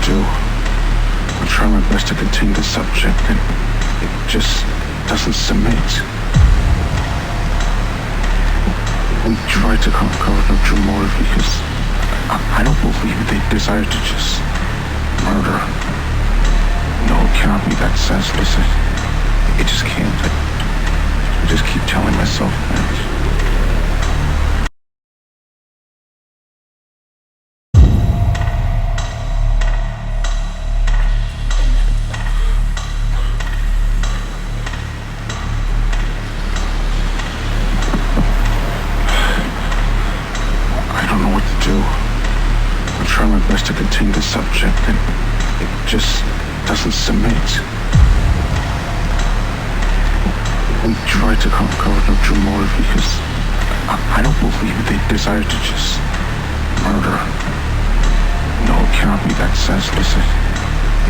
do. I'm trying my best to continue the subject, and it just doesn't submit. We try to cover no true motive because I don't believe they desire to just murder. No, it cannot be that senseless. It just can't. I just keep telling myself that. To continue the subject, and it just doesn't submit. We try to cover no true motive because I don't believe they desire to just murder. No, it cannot be that senseless.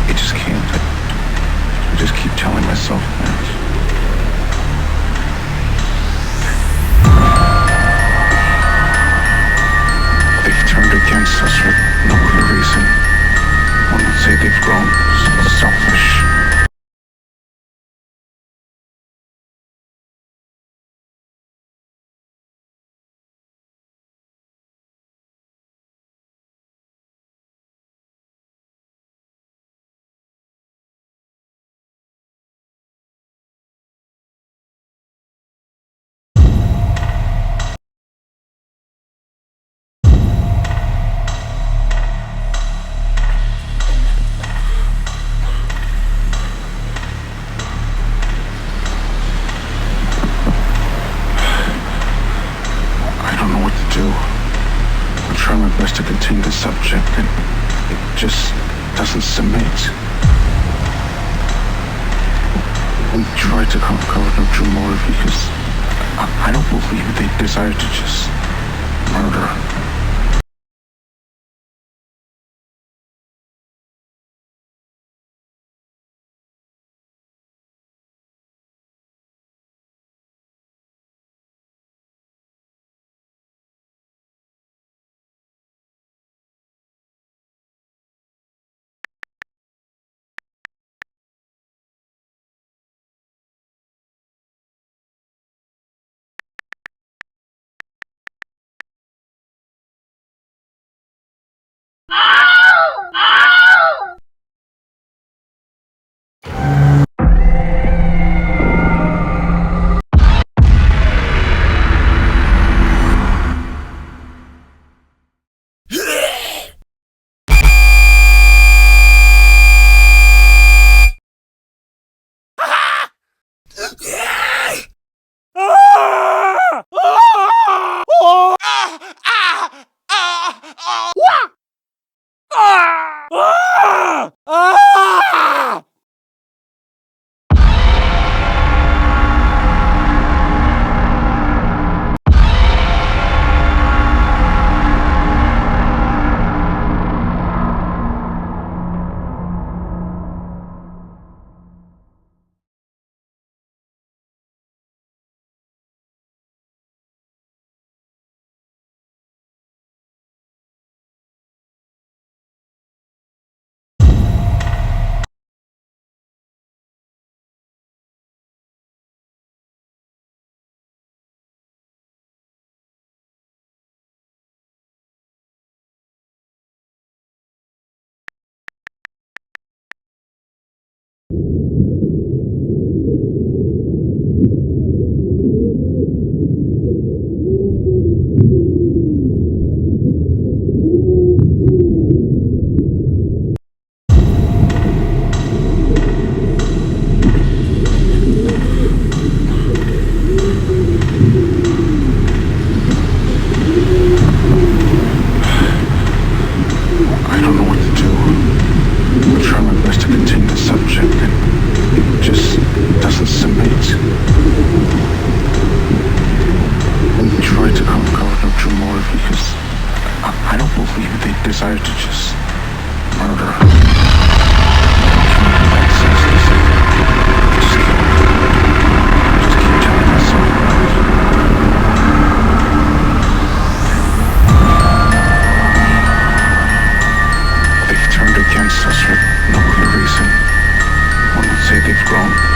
It just can't. I just keep telling myself that. They've turned against us with no clear reason. One would say they've grown selfish. To continue the subject, and it just doesn't submit. We try to cover no true motive because I don't believe they desire to just murder. desire to just murder. Just keep telling myself they've turned against us. throne.